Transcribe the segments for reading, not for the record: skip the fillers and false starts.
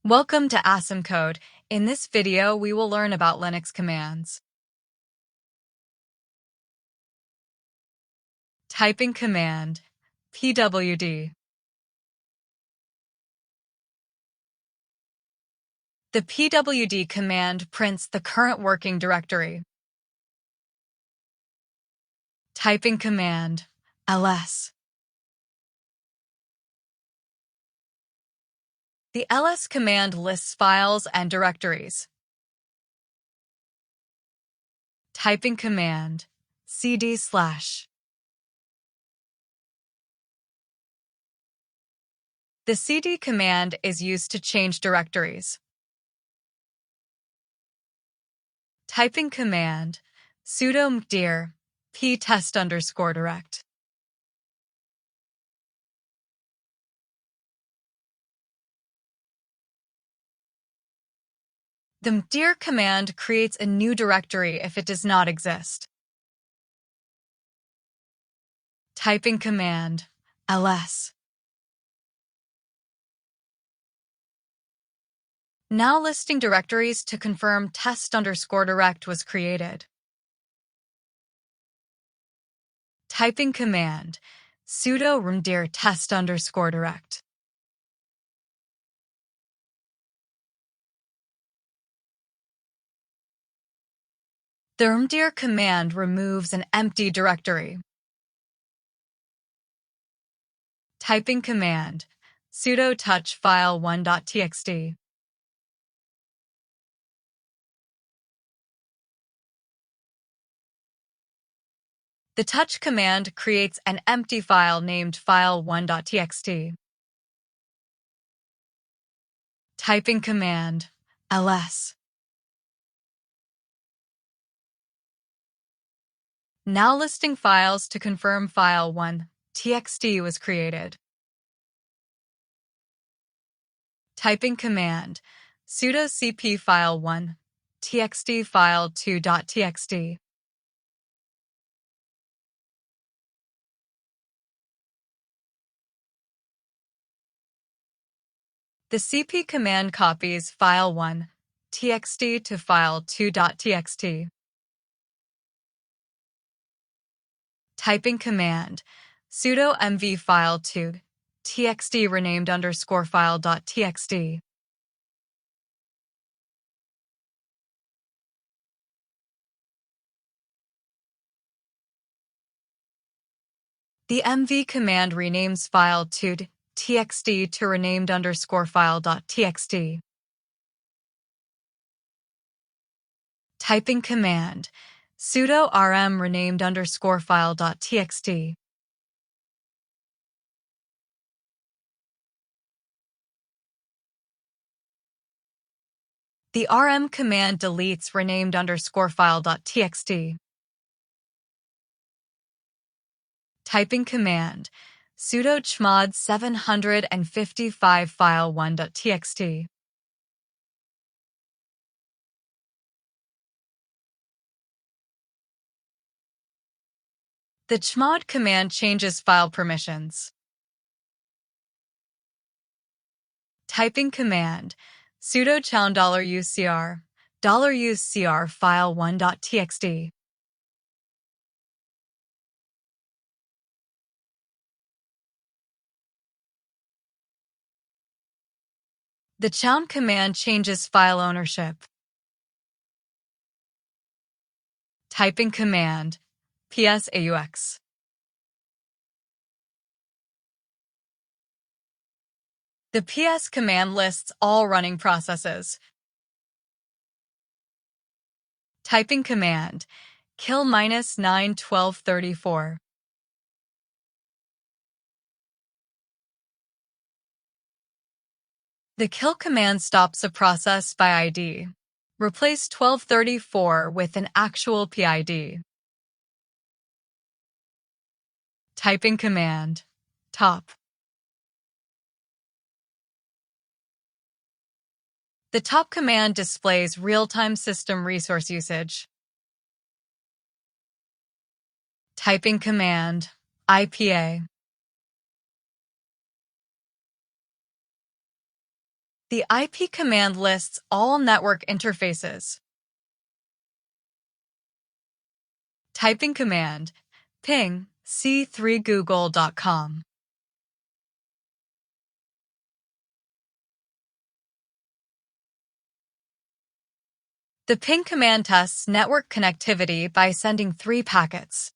Welcome to Awesome Code. In this video, we will learn about Linux commands. Typing command, pwd. The pwd command prints the current working directory. Typing command, ls. The ls command lists files and directories. Typing command, cd/. The cd command is used to change directories. Typing command, sudo mkdir ptest_direct. The mkdir command creates a new directory if it does not exist. Typing command, ls. Now listing directories to confirm test_direct was created. Typing command, sudo rmdir test_direct. The rmdir command removes an empty directory. Typing command, sudo touch file1.txt. The touch command creates an empty file named file1.txt. Typing command, ls. Now listing files to confirm file1.txt was created. Typing command, sudo cp file1.txt file2.txt. The cp command copies file1.txt to file2.txt. Typing command, sudo mv file2.txt renamed _file.txt. The mv command renames file2.txt to renamed _file.txt. Typing command, sudo rm renamed _file.txt. The rm command deletes renamed _file.txt. Typing command, sudo chmod 755 file1.txt. The chmod command changes file permissions. Typing command, sudo chown $ucr $ucr file1.txt. The chown command changes file ownership. Typing command, psaux. The ps command lists all running processes. Typing command, kill -9 12 34. The kill command stops a process by ID. Replace 1234 with an actual PID. Typing command, top. The top command displays real-time system resource usage. Typing command, IPA. The IP command lists all network interfaces. Typing command, ping c3google.com. The ping command tests network connectivity by sending 3 packets.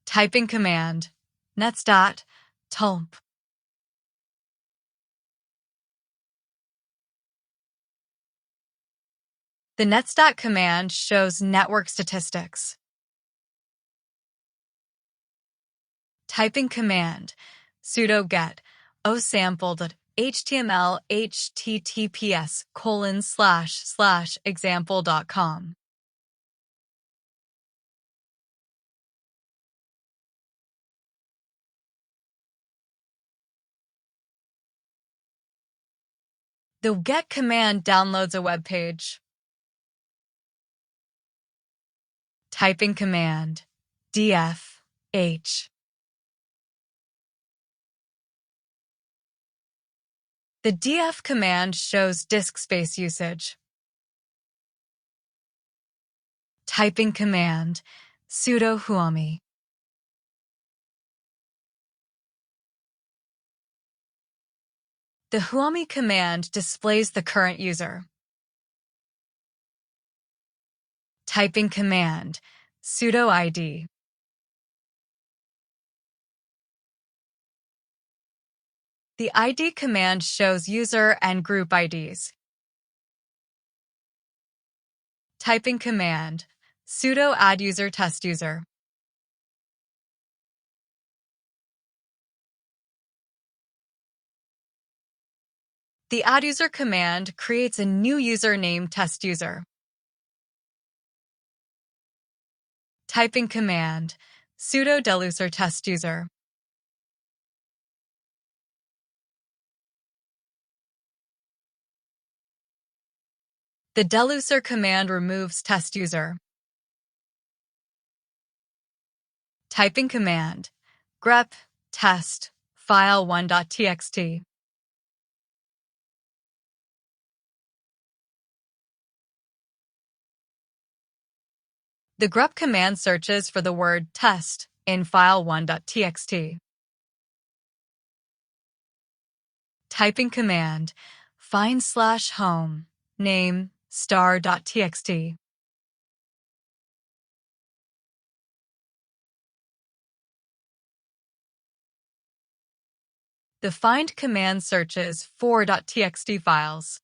Typing command, netstat, tulp. The netstat command shows network statistics. Typing command, sudo get osample.html https://example.com. The get command downloads a web page. Typing command, df h. The df command shows disk space usage. Typing command, sudo whoami. The whoami command displays the current user. Typing command, sudo id. The id command shows user and group IDs. Typing command, sudo adduser testuser. The adduser command creates a new user named testuser. Typing command, sudo deluser testuser. The deluser command removes testuser. Typing command, grep test file1.txt. The grep command searches for the word test in file1.txt. Typing command, find/home, name, star.txt. The find command searches for .txt files.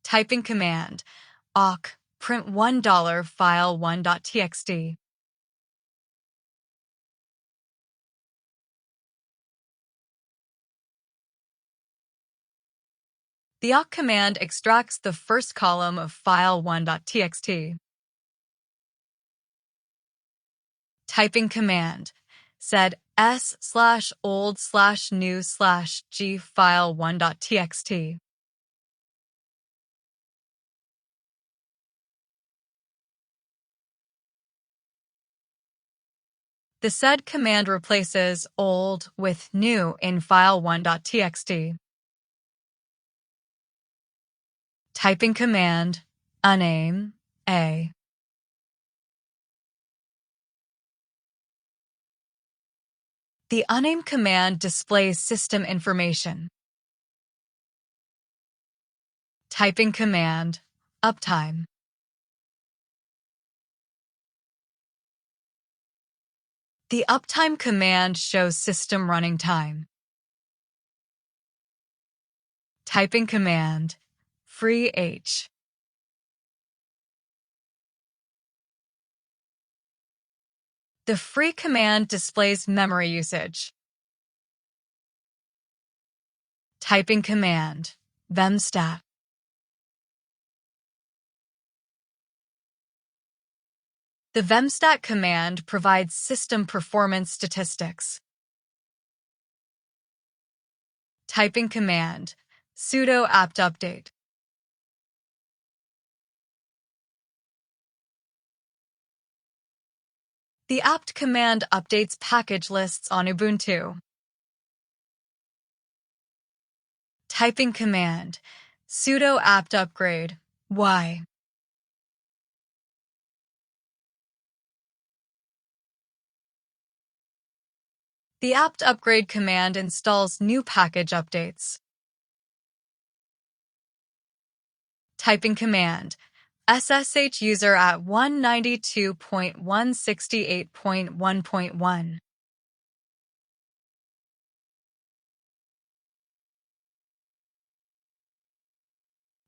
Typing command, awk, print $1 file1.txt. The awk command extracts the first column of file1.txt. Typing command, sed s/old/new/g file1.txt. The sed command replaces old with new in file1.txt. Typing command, uname, a. The uname command displays system information. Typing command, uptime. The uptime command shows system running time. Typing command, free h. The free command displays memory usage. Typing command, vemstat. The vemstat command provides system performance statistics. Typing command, sudo apt-update. The apt command updates package lists on Ubuntu. Typing command, sudo apt upgrade, y. The apt upgrade command installs new package updates. Typing command, ssh user at 192.168.1.1.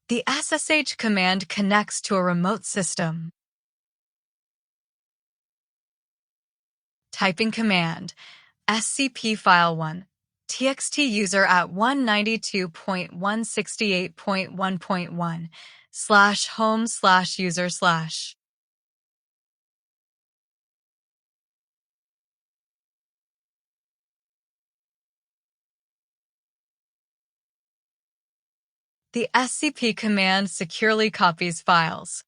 The ssh command connects to a remote system. Typing command, scp file1, txt user at 192.168.1.1 /home/user/. The scp command securely copies files.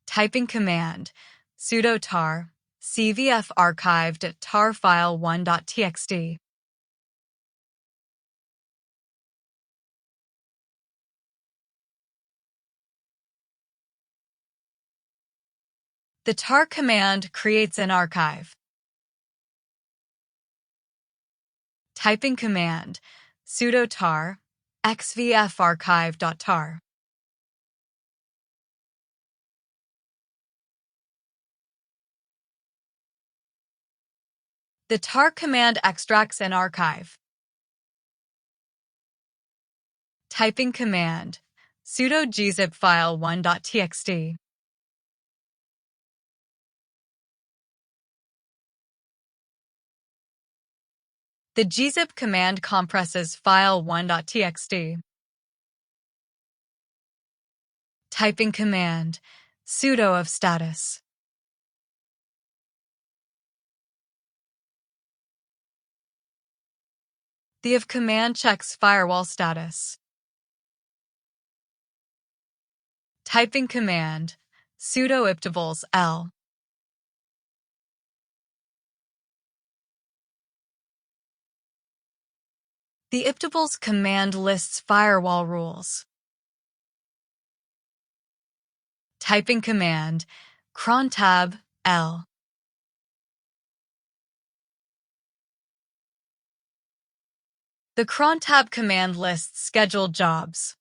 Typing command, sudo tar cvf archived tar file1.txt. The tar command creates an archive. Typing command, sudo tar xvf archive.tar. The tar command extracts an archive. Typing command, sudo gzip file1.txt. The gzip command compresses file1.txt. Typing command, sudo of status. The of command checks firewall status. Typing command, sudo iptables l. The iptables command lists firewall rules. Typing command, cron tab l. The cron tab command lists scheduled jobs.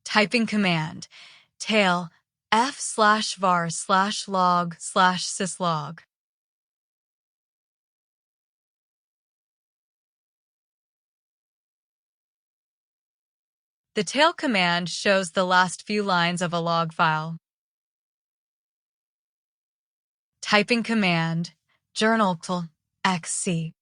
Typing command, tail f/var/log/syslog. The tail command shows the last few lines of a log file. Typing command, journal xc.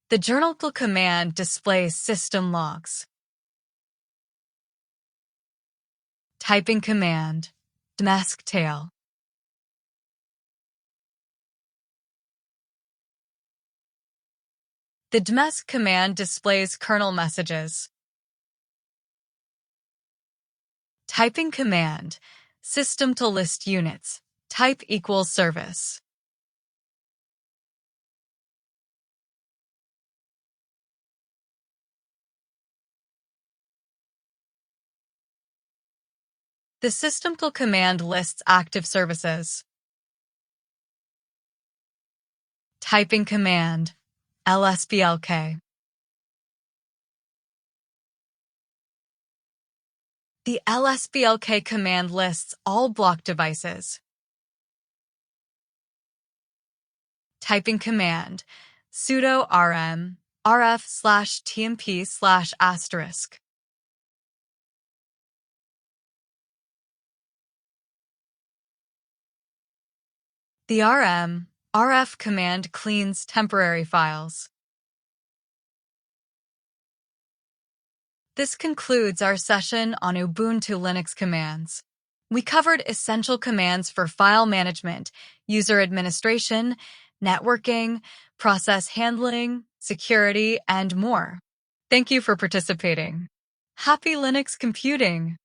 The journal command displays system logs. Typing command, tail. The dmesk command displays kernel messages. Typing command, system to list units, type equals service. The system command lists active services. Typing command, lsblk. The lsblk command lists all block devices. Typing command, sudo rm rf/tmp/*. The rf command cleans temporary files. This concludes our session on Ubuntu Linux commands. We covered essential commands for file management, user administration, networking, process handling, security, and more. Thank you for participating. Happy Linux computing!